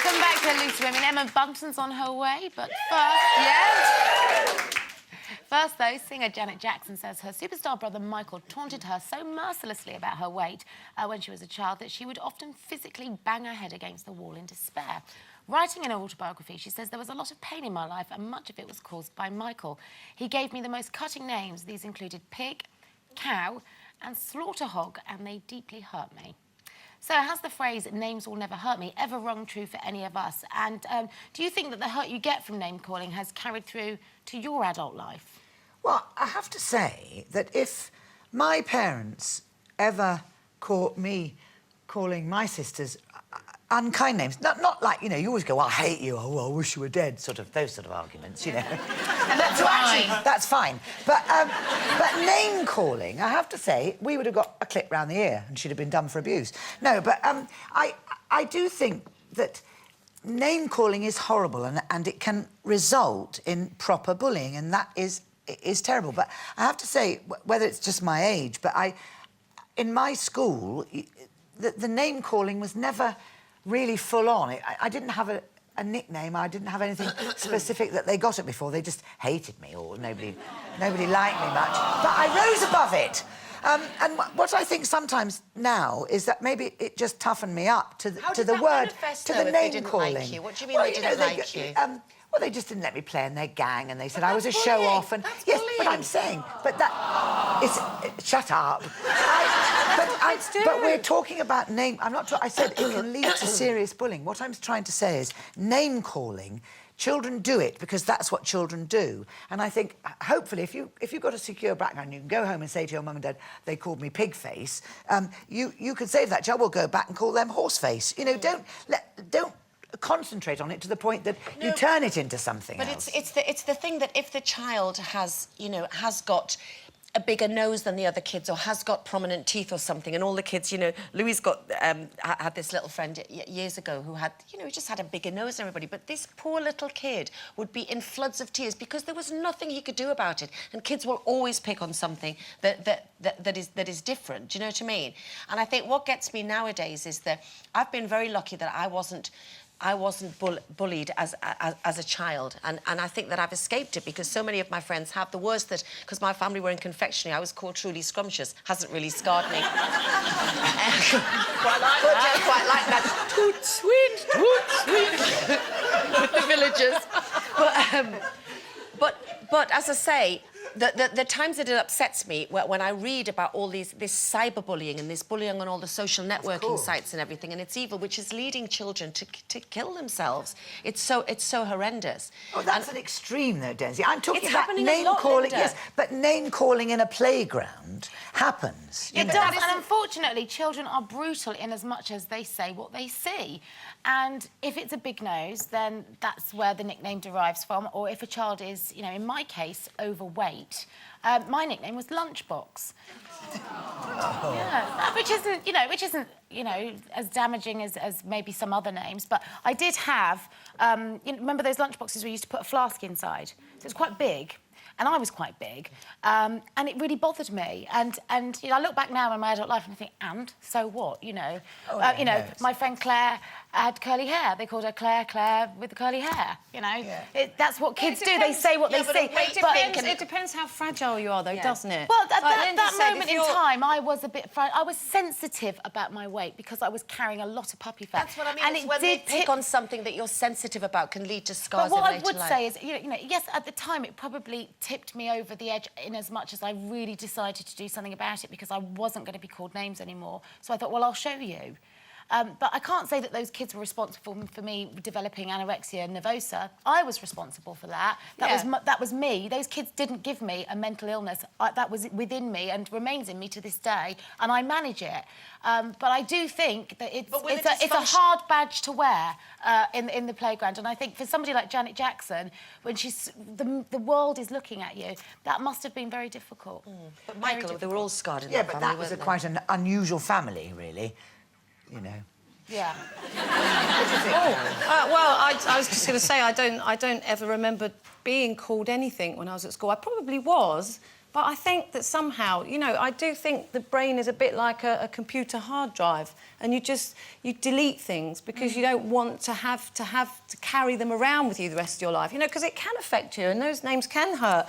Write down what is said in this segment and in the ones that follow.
Welcome back to Loose Women. Emma Bunton's on her way, but first, First, though, singer Janet Jackson says her superstar brother Michael taunted her so mercilessly about her weight when she was a child that she would often physically bang her head against the wall in despair. Writing in her autobiography, she says, there was a lot of pain in my life and much of it was caused by Michael. He gave me the most cutting names. These included pig, cow and slaughter hog, and they deeply hurt me. So has the phrase, names will never hurt me, ever rung true for any of us? And do you think that the hurt you get from name-calling has carried through to your adult life? Well, I have to say that if my parents ever caught me calling my sisters unkind names, not like, you know, you always go, I hate you, oh, I wish you were dead, sort of, those sort of arguments, you know. And that's fine. That's fine. But name-calling, I have to say, we would have got a clip round the ear and she'd have been done for abuse. No, but I do think that name-calling is horrible and it can result in proper bullying, and that is terrible. But I have to say, whether it's just my age, but in my school, the name-calling was never really full on. I didn't have a nickname. I didn't have anything specific that they got it before. They just hated me, or nobody liked me much. But I rose above it. And what I think sometimes now is that maybe it just toughened me up to the word, to the name calling. Like, what do you mean they didn't like you? Well, they just didn't let me play in their gang, and they said I was a show-off. And yes, but I'm saying, but that is shut up. But we're talking about name. I'm not. I said it can lead to serious bullying. What I'm trying to say is name calling. Children do it because that's what children do. And I think, hopefully, if you've got a secure background, you can go home and say to your mum and dad, they called me pig face. You could say to that child, well, go back and call them horse face. You know, don't concentrate on it to the point that you turn it into something else. But it's the thing that if the child has got a bigger nose than the other kids, or has got prominent teeth or something, and all the kids, you know, Louis had this little friend years ago who had, you know, he just had a bigger nose than everybody, but this poor little kid would be in floods of tears because there was nothing he could do about it, and kids will always pick on something that is different. Do you know what I mean? And I think what gets me nowadays is that I've been very lucky that I wasn't bullied as a child, and I think that I've escaped it because so many of my friends have. The worst that, because my family were in confectionery, I was called Truly Scrumptious. Hasn't really scarred me. Quite like that. Toot sweet, with the villagers. But as I say, the times that it upsets me when I read about all this cyberbullying and this bullying on all the social networking sites and everything, and it's evil, which is leading children to kill themselves. It's so horrendous. Oh, that's an extreme, though, Denzi. I'm talking It's about happening name a lot, calling. Linda. Yes, but name calling in a playground happens. It does, and unfortunately, children are brutal in as much as they say what they see. And if it's a big nose, then that's where the nickname derives from. Or if a child is, you know, in my case, overweight, my nickname was Lunchbox. Yeah, which isn't as damaging as maybe some other names. But I did have, remember those lunchboxes where you used to put a flask inside? So it's quite big. And I was quite big, and it really bothered me. And you know, I look back now in my adult life and I think, and so what? You know, my friend Claire had curly hair. They called her Claire with the curly hair. You know, that's what kids do. They say what they see. It depends how fragile you are, though, doesn't it? Well, at that moment in time, I was a bit. I was sensitive about my weight because I was carrying a lot of puppy fat. That's what I mean. And it's when they pick on something that you're sensitive about can lead to scars. But what I would say is, you know, yes, at the time it probably tipped me over the edge in as much as I really decided to do something about it because I wasn't going to be called names anymore. So I thought, well, I'll show you. But I can't say that those kids were responsible for me developing anorexia nervosa. I was responsible for that. That was me. Those kids didn't give me a mental illness. That was within me and remains in me to this day, and I manage it. But I do think that it's a hard badge to wear in the playground. And I think for somebody like Janet Jackson, when the world is looking at you, that must have been very difficult. But Michael, they were all scarred in that family, but that was quite an unusual family, really. You know. Yeah. Well, I was just going to say I don't ever remember being called anything when I was at school. I probably was, But I think that somehow, you know, I do think the brain is a bit like a computer hard drive, and you delete things because you don't want to have to carry them around with you the rest of your life, you know, because it can affect you, and those names can hurt.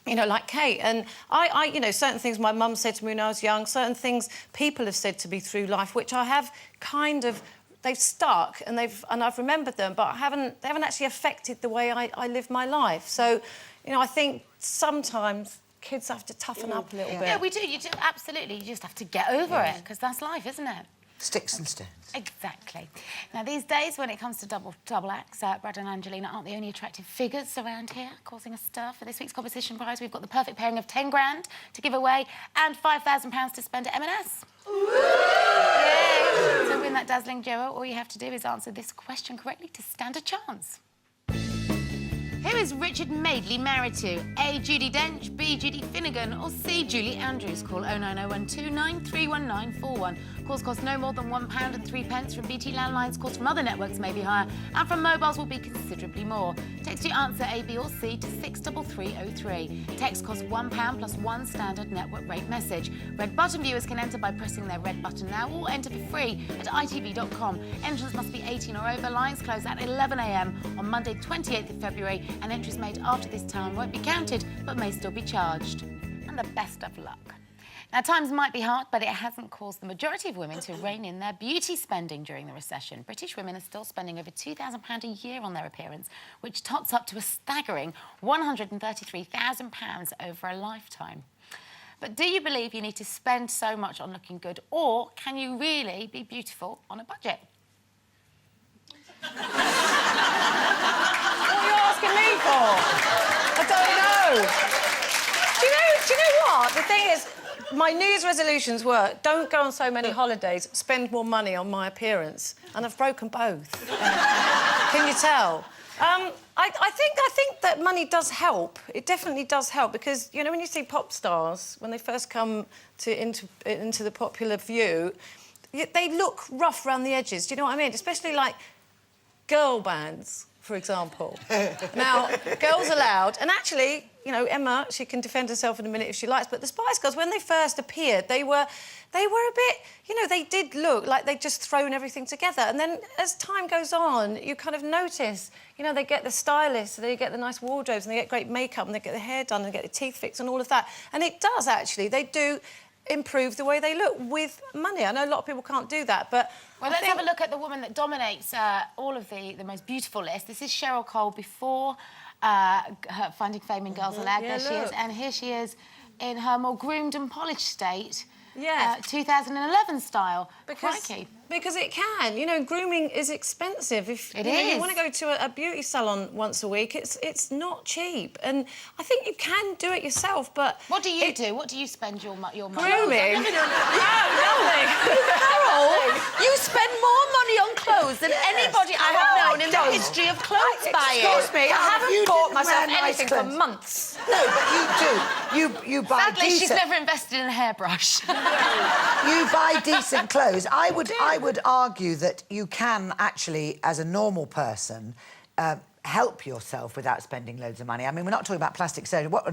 You know, like Kate. And I, you know, certain things my mum said to me when I was young, certain things people have said to me through life, which I have kind of, they've stuck and I've remembered them, but they haven't actually affected the way I live my life. So, you know, I think sometimes kids have to toughen up a little bit. Yeah, we do. You do, absolutely. You just have to get over it, because that's life, isn't it? Sticks and stones. Exactly. Now, these days, when it comes to double acts, Brad and Angelina aren't the only attractive figures around here causing a stir. For this week's competition prize, we've got the perfect pairing of 10 grand to give away and £5,000 to spend at M&S. Yay! To win that dazzling duo, all you have to do is answer this question correctly to stand a chance. Who is Richard Madeley married to? A. Judi Dench, B. Judy Finnegan, or C. Julie Andrews? Call 09012931941. Calls cost no more than £1.03. From BT landlines, calls from other networks may be higher, and from mobiles will be considerably more. Text your answer A, B, or C to 63303. Text costs £1 plus one standard network rate message. Red button viewers can enter by pressing their red button now, or enter for free at itv.com. Entrants must be 18 or over. Lines close at 11 a.m. on Monday, 28th of February. And entries made after this time won't be counted, but may still be charged. And the best of luck. Now, times might be hard, but it hasn't caused the majority of women to rein in their beauty spending during the recession. British women are still spending over £2,000 a year on their appearance, which tots up to a staggering £133,000 over a lifetime. But do you believe you need to spend so much on looking good, or can you really be beautiful on a budget? Asking me for? I don't know. Do you know what? The thing is, my New Year's resolutions were don't go on so many holidays, spend more money on my appearance, and I've broken both. Can you tell? I think that money does help. It definitely does help because, you know, when you see pop stars, when they first come into the popular view, they look rough around the edges. Do you know what I mean? Especially like girl bands, for example. Now, girls are loud, and actually, you know, Emma, she can defend herself in a minute if she likes, but the Spice Girls, when they first appeared, they were a bit, you know, they did look like they'd just thrown everything together. And then as time goes on, you kind of notice, you know, they get the stylists, they get the nice wardrobes, and they get great makeup, and they get their hair done, and get their teeth fixed, and all of that. And it does, actually. They do improve the way they look with money. I know a lot of people can't do that, but... Well, let's have a look at the woman that dominates all of the most beautiful lists. This is Cheryl Cole before her Finding Fame in Girls Aloud. Yeah, there she is, and here she is in her more groomed and polished state. Yeah. 2011 style. Crikey. Because it can. You know, grooming is expensive. If you want to go to a beauty salon once a week, it's not cheap. And I think you can do it yourself, but... What do you do? What do you spend your money on? Grooming? No, nothing. Carol, you spend more money on clothes than anybody I have known in the history of clothes buying. Excuse me, I haven't bought myself wear nice anything for clothes. months. No, but you do. You buy Sadly, decent... she's never invested in a hairbrush. You buy decent clothes. I would argue that you can actually, as a normal person, help yourself without spending loads of money. I mean, we're not talking about plastic surgery. What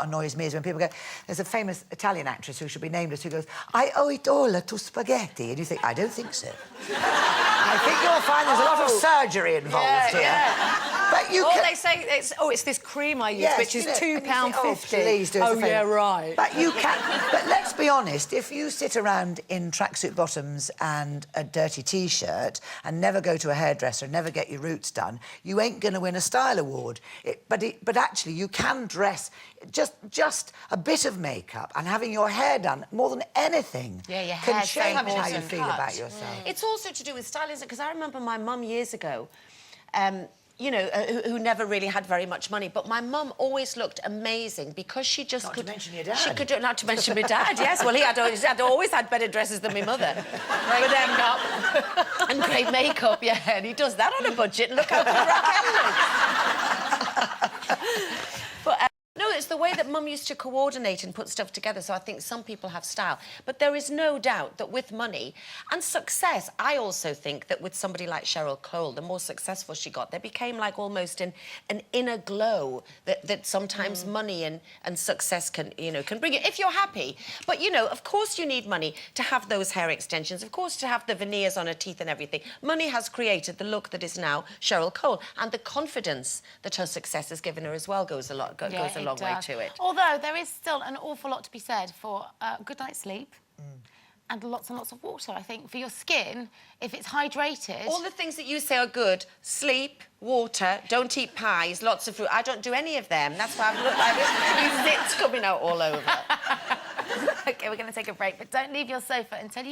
annoys me is when people go... There's a famous Italian actress who should be nameless who goes, I owe it all to spaghetti. And you think, I don't think so. I think you'll find there's a lot of surgery involved here. Yeah. But you They say it's this cream I use, yes, which is you know, £2.50. oh, please do us a favour. yeah, right. But you can... But let's be honest, if you sit around in tracksuit bottoms and a dirty T-shirt and never go to a hairdresser and never get your roots done, you ain't going to win a style award. But actually, you can dress just a bit of makeup and having your hair done more than anything your can hair's so change how you important. feel about yourself. It's also to do with styling, because I remember my mum years ago, you know, who never really had very much money, but my mum always looked amazing because she just Not could... to mention your dad. She could, not to mention my dad, yes. Well, he had always had better dresses than my mother. Great makeup. And great makeup, yeah, and he does that on a budget. Look how good Raquel looks. But, no, was the way that Mum used to coordinate and put stuff together, so I think some people have style. But there is no doubt that with money and success, I also think that with somebody like Cheryl Cole, the more successful she got, there became like almost an inner glow that sometimes money and success can, you know, can bring you, if you're happy. But, you know, of course you need money to have those hair extensions, of course to have the veneers on her teeth and everything. Money has created the look that is now Cheryl Cole, and the confidence that her success has given her as well goes a long way to it. Although there is still an awful lot to be said for a good night's sleep and lots of water. I think for your skin, if it's hydrated... All the things that you say are good: sleep, water, don't eat pies, lots of fruit. I don't do any of them. That's why I've looked like this. These zits coming out all over. OK, we're going to take a break, but don't leave your sofa until you...